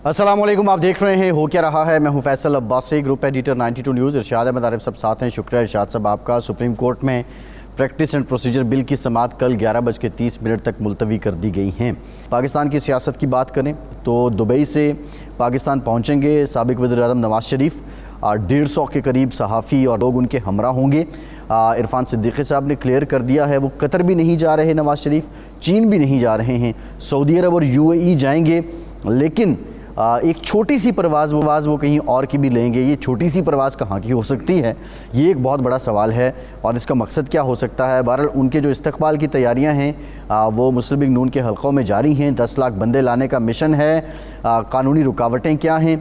अस्सलाम वालेकुम, आप देख रहे हैं हो क्या रहा है। मैं हूं Faisal Abbasi, group editor 92 news. Irshad Ahmed Arif सब साथ हैं। शुक्रिया इरशाद साहब आपका। सुप्रीम कोर्ट में प्रैक्टिस एंड प्रोसीजर बिल की समाअत कल 11:30 तक मुलतवी कर दी गई हैं। पाकिस्तान की सियासत की बात करें तो दुबई से पाकिस्तान पहुँचेंगे साबिक़ वज़ीर-ए-आज़म नवाज़ शरीफ। 150 के करीब सहाफ़ी और लोग उनके हमरा होंगे। इरफान सिद्दीकी साहब ने क्लियर कर दिया है वो कतर भी नहीं जा रहे नवाज़ शरीफ, चीन भी नहीं जा रहे हैं, सऊदी अरब और UAE जाएंगे। लेकिन एक छोटी सी परवाज़ वो कहीं और की भी लेंगे। ये छोटी सी परवाज़ कहाँ की हो सकती है, ये एक बहुत बड़ा सवाल है और इसका मकसद क्या हो सकता है। बहरहाल उनके जो इस्तकबाल की तैयारियां हैं वो मुस्लिम लीग नून के हलक़ों में जारी हैं। 10 लाख बंदे लाने का मिशन है। कानूनी रुकावटें क्या हैं,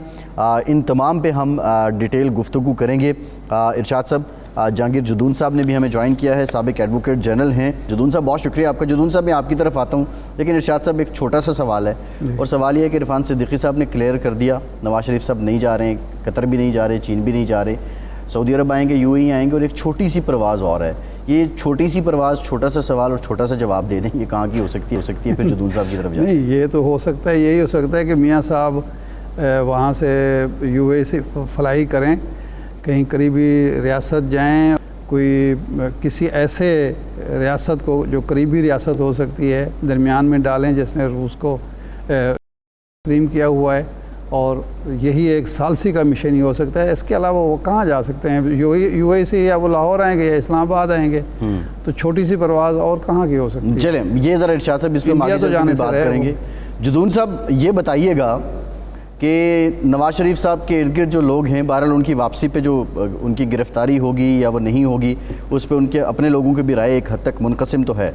इन तमाम पे हम डिटेल गुफ्तगू करेंगे। इरशाद साहब, जहांगीर जदून साहब ने भी हमें ज्वाइन किया है, साबिक़ एडवोकेट जनरल हैं। जदून साहब बहुत शुक्रिया आपका। जदून साहब मैं आपकी तरफ आता हूँ, लेकिन इरशाद साहब एक छोटा सा सवाल है और सवाल ये है कि इरफान सिद्दीकी साहब ने क्लियर कर दिया नवाज़ शरीफ साहब नहीं जा रहे हैं, कतर भी नहीं जा रहे, चीन भी नहीं जा रहे, सऊदी अरब आएंगे, UAE आएंगे और एक छोटी सी परवाज़ और है। ये छोटी सी परवाज़, छोटा सा सवाल और छोटा सा जवाब दे दें, ये कहाँ की हो सकती है फिर जदून साहब की तरफ जाए। नहीं, ये तो हो सकता है, यही हो सकता है कि मियाँ साहब वहाँ से UAE से फ्लाई करें, कहीं करीबी रियासत जाएं, कोई किसी ऐसे रियासत को जो करीबी रियासत हो सकती है दरमियान में डालें जिसने रूस को तस्लीम किया हुआ है, और यही एक सालसी का मिशन ही हो सकता है। इसके अलावा वो कहाँ जा सकते हैं? UAE से या वो लाहौर आएंगे या इस्लामाबाद आएंगे, तो छोटी सी परवाज़ और कहाँ की हो सकती है? चलें, ये ज़रा इरशाद साहब इस पर बात करेंगे। जदून साहब ये बताइएगा कि नवाज़ शरीफ साहब के इर्द गिर्द जो लोग हैं, बहरहाल उनकी वापसी पे जो उनकी गिरफ़्तारी होगी या वो नहीं होगी, उस पर उनके अपने लोगों की भी राय एक हद तक मुनक़सिम तो है,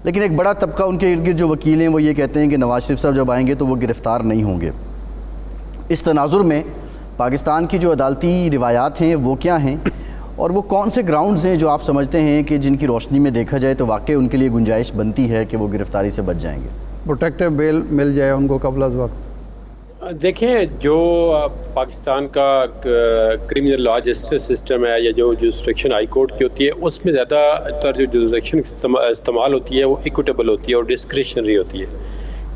लेकिन एक बड़ा तबका उनके इर्द गिर्द जो वकील हैं वो ये कहते हैं कि नवाज़ शरीफ साहब जब आएंगे तो वो गिरफ़्तार नहीं होंगे। इस तनाजुर में पाकिस्तान की जो अदालती रिवायात हैं वो क्या हैं और वो कौन से ग्राउंड्स हैं जो आप समझते हैं कि जिनकी रोशनी में देखा जाए तो वाकई उनके लिए गुंजाइश बनती है कि वो गिरफ़्तारी से बच जाएंगे? प्रोटेक्टिव बेल मिल जाए उनको कबल अज़ वक्त। देखें, जो पाकिस्तान का क्रिमिनल लॉ जस्टिस सिस्टम है या जो जुरिस्डिक्शन हाई कोर्ट की होती है, उसमें ज़्यादातर जो जुरिस्डिक्शन इस्तेमाल होती है वो इक्विटेबल होती है और डिस्क्रिशनरी होती है।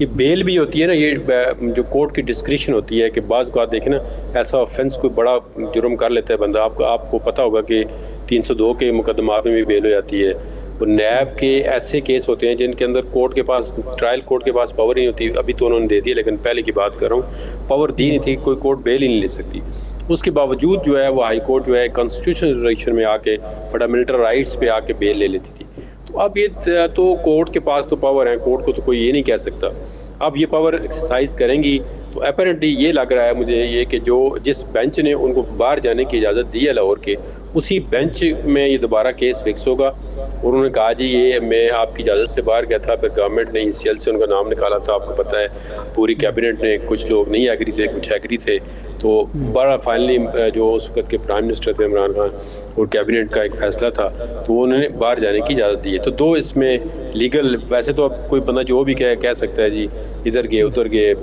ये बेल भी होती है ना, ये जो कोर्ट की डिस्क्रिशन होती है कि बाज़ को देखें ना, ऐसा ऑफेंस कोई बड़ा जुर्म कर लेता है बंदा, आपको पता होगा कि 302 के मुकदमात में भी बेल हो जाती है। वो नैब के ऐसे केस होते हैं जिनके अंदर कोर्ट के पास, ट्रायल कोर्ट के पास पावर नहीं होती। अभी तो उन्होंने दे दी, लेकिन पहले की बात कर रहा हूँ, पावर दी नहीं थी, कोई कोर्ट बेल ही नहीं ले सकती। उसके बावजूद जो है वो हाई कोर्ट जो है कॉन्स्टिट्यूशनल जुरिस्डिक्शन में आके फंडामेंटल राइट्स पे आके बेल ले लेती थी। तो अब ये तो कोर्ट के पास तो पावर है, कोर्ट को तो कोई ये नहीं कह सकता। अब ये पावर एक्सरसाइज करेंगी तो अपेरेंटली ये लग रहा है मुझे ये कि जो जिस बेंच ने उनको बाहर जाने की इजाज़त दी है लाहौर के, उसी बेंच में ये दोबारा केस फिक्स होगा। और उन्होंने कहा जी ये मैं आपकी इजाज़त से बाहर गया था, फिर गवर्नमेंट ने ECL से उनका नाम निकाला था, आपको पता है पूरी कैबिनेट ने, कुछ लोग नहीं एग्री थे, कुछ एग्री थे। तो बड़ा फाइनली जो उस वक्त के प्राइम मिनिस्टर थे इमरान खान और कैबिनेट का एक फ़ैसला था, तो उन्होंने बाहर जाने की इजाज़त दी है। तो दो इसमें लीगल, वैसे तो अब कोई बंदा जो भी कह सकता है जी इधर गए उधर गए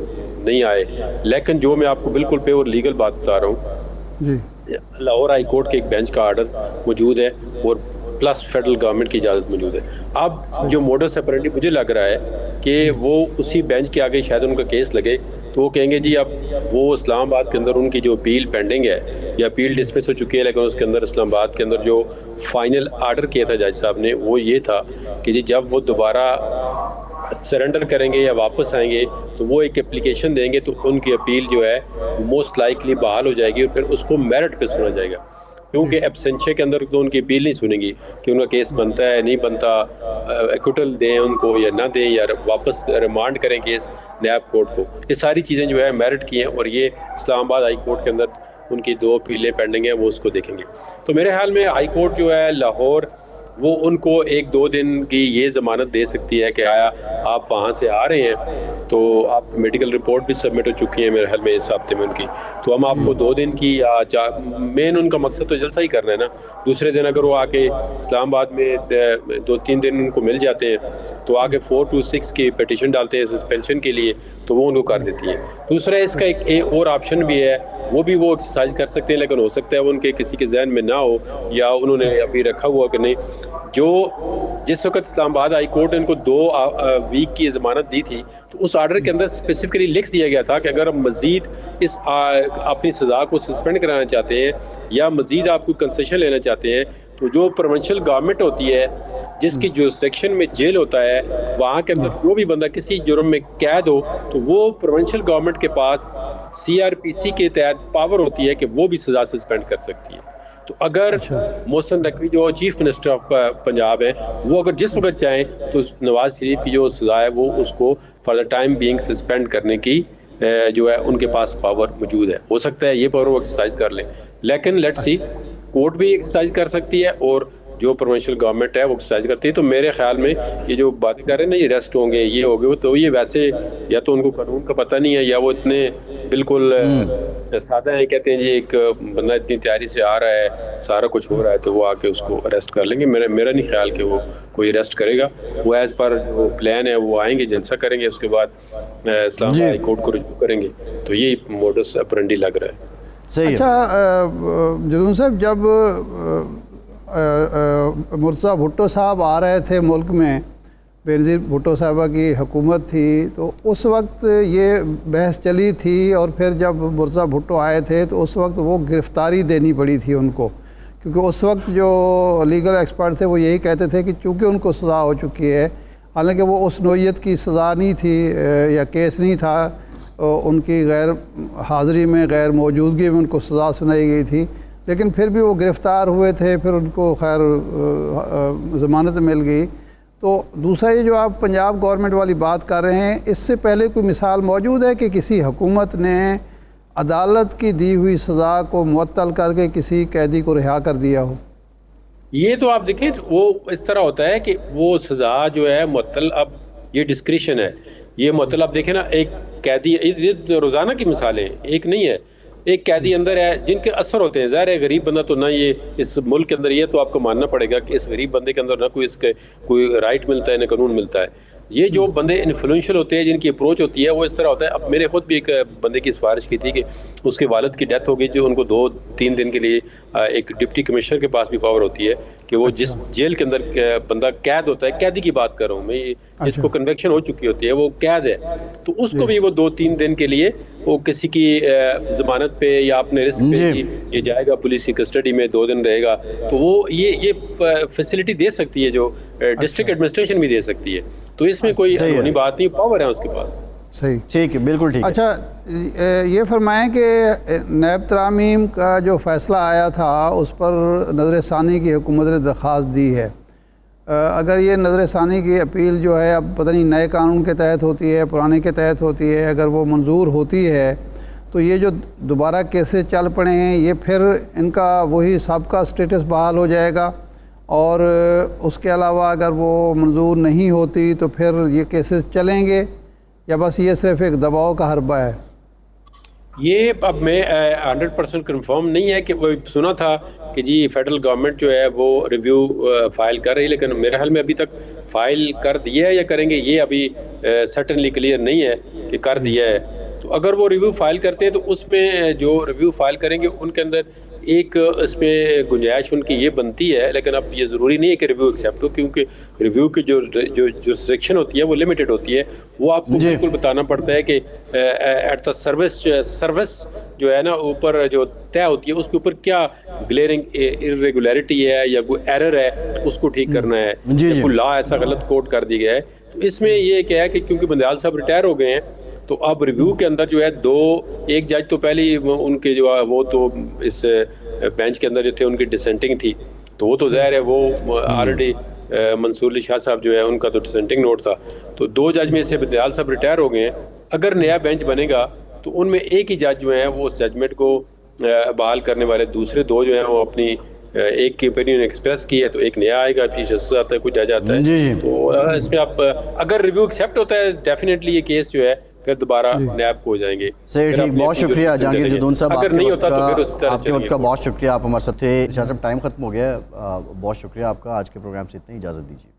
नहीं आए, लेकिन जो मैं आपको बिल्कुल प्योर लीगल बात बता रहा हूँ जी, लाहौर हाई कोर्ट के एक बेंच का आर्डर मौजूद है और प्लस फेडरल गवर्नमेंट की इजाज़त मौजूद है। अब जो मोडस ऑपरेंडी मुझे लग रहा है कि वो उसी बेंच के आगे शायद उनका केस लगे, तो वो कहेंगे जी अब वो इस्लामाबाद के अंदर उनकी जो अपील पेंडिंग है या अपील डिसमिस हो चुकी है, लेकिन उसके अंदर इस्लामाबाद के अंदर जो फाइनल आर्डर किया था जज साहब ने वो ये था कि जी जब वो दोबारा सरेंडर करेंगे या वापस आएंगे तो वो एक एप्लीकेशन देंगे, तो उनकी अपील जो है मोस्ट लाइकली बहाल हो जाएगी और फिर उसको मेरिट पे सुना जाएगा। क्योंकि एब्सेंशिया के अंदर तो उनकी अपील नहीं सुनेंगी कि उनका केस बनता है नहीं बनता, एक्विटल दें उनको या ना दें या वापस रिमांड करें केस नैब कोर्ट को। ये सारी चीज़ें जो है मेरिट की हैं और ये इस्लामाबाद हाई कोर्ट के अंदर उनकी 2 अपीलें पेंडिंग हैं, वो उसको देखेंगे। तो मेरे ख्याल में हाई कोर्ट जो है लाहौर वो उनको 1-2 दिन की ये ज़मानत दे सकती है कि आया आप वहाँ से आ रहे हैं तो आप मेडिकल रिपोर्ट भी सबमिट हो चुकी है मेरे ख्याल में इस हफ्ते में उनकी, तो हम आपको 2 दिन की मेन उनका मकसद तो जलसा ही करना है ना। दूसरे दिन अगर वो आके इस्लामाबाद में 2-3 दिन उनको मिल जाते हैं तो आगे 426 की पिटीशन डालते हैं सस्पेंशन के लिए, तो वो उनको कर देती है। दूसरा इसका एक और ऑप्शन भी है, वो एक्सरसाइज कर सकते हैं, लेकिन हो सकता है वो उनके किसी के जहन में ना हो या उन्होंने अभी रखा हुआ कि नहीं जो जिस वक्त इस्लामाबाद हाई कोर्ट ने इनको 2 वीक की ज़मानत दी थी, तो उस आर्डर के अंदर स्पेसिफिकली लिख दिया गया था कि अगर आप मज़ीद इस अपनी सज़ा को सस्पेंड कराना चाहते हैं या मज़ीद आप कोई कंसेशन लेना चाहते हैं, तो जो प्रोविंशियल गवर्नमेंट होती है जिसकी जुरिस्डिक्शन में जेल होता है, वहाँ के अंदर जो भी बंदा किसी जुर्म में कैद हो, तो वो प्रोविंशियल गवर्नमेंट के पास CRPC के तहत पावर होती है कि वो भी सज़ा सस्पेंड कर सकती है। तो अगर मोहसिन नकवी जो चीफ मिनिस्टर ऑफ पंजाब है, वो अगर जिस वक्त चाहें तो नवाज शरीफ की जो सज़ा है वो उसको for the time being suspend करने की जो है उनके पास पावर मौजूद है। हो सकता है ये पावर वो एक्सरसाइज कर लें, लेकिन लेट्स सी, कोर्ट भी एक्सरसाइज कर सकती है और जो प्रोविंशियल गवर्नमेंट है वो एक्सरसाइज करती है। तो मेरे ख्याल में ये जो बातें कर रहे हैं ना, ये अरेस्ट होंगे, ये हो गए, तो ये वैसे या तो उनको कानून का पता नहीं है या वो इतने बिल्कुल सादा है, कहते हैं जी एक बंदा इतनी तैयारी से आ रहा है, सारा कुछ हो रहा है तो वो आके उसको अरेस्ट कर लेंगे। मेरा नहीं ख्याल कि वो कोई अरेस्ट करेगा। वो एज पर जो प्लान है वो आएंगे, जलसा करेंगे, उसके बाद इस्लामाबाद हाई कोर्ट को रिव्यू करेंगे। तो ये मोडस ऑपरेंडी लग रहा है। सही अच्छा जदून साहब, जब मुर्तज़ा भुट्टो साहब आ रहे थे मुल्क में, बेनज़ीर भुट्टो साहबा की हुकूमत थी, तो उस वक्त ये बहस चली थी, और फिर जब मुर्तज़ा भुट्टो आए थे तो उस वक्त वो गिरफ़्तारी देनी पड़ी थी उनको, क्योंकि उस वक्त जो लीगल एक्सपर्ट थे वो यही कहते थे कि चूँकि उनको सज़ा हो चुकी है, हालांकि वो उस नोयत की सज़ा नहीं थी या केस नहीं था, उनकी गैर हाज़िरी में, गैर मौजूदगी में उनको सज़ा सुनाई गई थी, लेकिन फिर भी वो गिरफ़्तार हुए थे, फिर उनको खैर ज़मानत मिल गई। तो दूसरा ये जो आप पंजाब गवर्नमेंट वाली बात कर रहे हैं, इससे पहले कोई मिसाल मौजूद है कि किसी हुकूमत ने अदालत की दी हुई सज़ा को मुअत्तल करके किसी कैदी को रिहा कर दिया हो? ये तो आप देखें, वो इस तरह होता है कि वो सज़ा जो है मुअत्तल, अब ये डिस्क्रिशन है, ये मुअत्तल आप देखें ना, एक कैदी, ये रोज़ाना की मिसालें, एक नहीं है, एक कैदी अंदर है जिनके असर होते हैं। ज़ाहिर है गरीब बंदा तो ना, ये इस मुल्क के अंदर ये तो आपको मानना पड़ेगा कि इस गरीब बंदे के अंदर ना कोई राइट मिलता है ना कानून मिलता है। ये जो बंदे इन्फ्लुएंशियल होते हैं, जिनकी अप्रोच होती है वो इस तरह होता है। अब मैंने खुद भी एक बंदे की सिफारिश की थी कि उसके वालिद की डेथ हो गई थी, उनको 2-3 दिन के लिए एक डिप्टी कमिश्नर के पास भी पावर होती है कि वो जिस जेल के अंदर बंदा कैद होता है, कैदी की बात कर रहा हूँ मैं, जिसको कन्वेक्शन हो चुकी होती है, वो कैद है, तो उसको भी वो 2-3 दिन के लिए वो किसी की ज़मानत पे या अपने रिस्क पे ये जाएगा, पुलिस की कस्टडी में 2 दिन रहेगा, तो वो ये फैसिलिटी दे सकती है, जो डिस्ट्रिक्ट एडमिनिस्ट्रेशन भी दे सकती है। तो इसमें कोई अनहोनी बात नहीं, पावर है उसके पास। सही, ठीक है, बिल्कुल ठीक है। अच्छा ये फरमाएं कि नैब तरामीम का जो फ़ैसला आया था उस पर नज़र सानी की हुकूमत ने दरख्वास्त दी है। अगर ये नज़र सानी की अपील जो है, अब पता नहीं नए कानून के तहत होती है, पुराने के तहत होती है, अगर वो मंजूर होती है तो ये जो दोबारा केसेस चल पड़े हैं, ये फिर इनका वही सबका स्टेटस बहाल हो जाएगा, और उसके अलावा अगर वो मंजूर नहीं होती तो फिर ये केसेस चलेंगे, या बस ये सिर्फ एक दबाव का हरबा है? ये अब मैं 100% कंफर्म नहीं है कि वो सुना था कि जी फेडरल गवर्नमेंट जो है वो रिव्यू फाइल कर रही है, लेकिन मेरे ख्याल में अभी तक फाइल कर दिया है या करेंगे ये अभी सर्टेनली क्लियर नहीं है कि कर दिया है। तो अगर वो रिव्यू फाइल करते हैं तो उसमें जो रिव्यू फाइल करेंगे उनके अंदर एक इसमें गुंजाइश उनकी ये बनती है, लेकिन अब ये ज़रूरी नहीं है कि रिव्यू एक्सेप्ट हो, क्योंकि रिव्यू की जो सेक्शन होती है वो लिमिटेड होती है। वो आपको बिल्कुल बताना पड़ता है कि एट द सर्विस जो है ना ऊपर जो तय होती है उसके ऊपर क्या ग्लेयरिंग इरेगुलरिटी है या कोई एरर है, उसको ठीक करना है, कोई लॉ ऐसा गलत कोड कर दिया गया है। तो इसमें ये क्या है कि क्योंकि बंदयाल साहब रिटायर हो गए हैं, तो अब रिव्यू के अंदर जो है एक जज तो पहले ही उनके जो है वो तो इस बेंच के अंदर जो थे उनकी डिसेंटिंग थी, तो वो तो ज़ाहिर है वो ऑलरेडी मंसूर अली शाह साहब जो है उनका तो डिसेंटिंग नोट था। तो 2 जज में से बंदयाल साहब रिटायर हो गए हैं। अगर नया बेंच बनेगा तो उनमें एक ही जज जो है वो उस जजमेंट को बहाल करने वाले, दूसरे 2 जो हैं वो अपनी एक की ओपिनियन एक्सप्रेस की है, तो एक नया आएगा, फिर जस्टिस आता है, कोई जज आता है। तो इसमें आप अगर रिव्यू एक्सेप्ट होता है डेफिनेटली ये केस जो है फिर दोबारा नैब को हो जाएंगे। सही, ठीक, बहुत शुक्रिया जहांगीर जदून साहब, अगर नहीं होता तो फिर उस तरह आपके वक्त का बहुत शुक्रिया, आप हमारे साथ थे। शाह साहब टाइम खत्म हो गया, बहुत शुक्रिया आपका, आज के प्रोग्राम से इतनी इजाज़त दीजिए।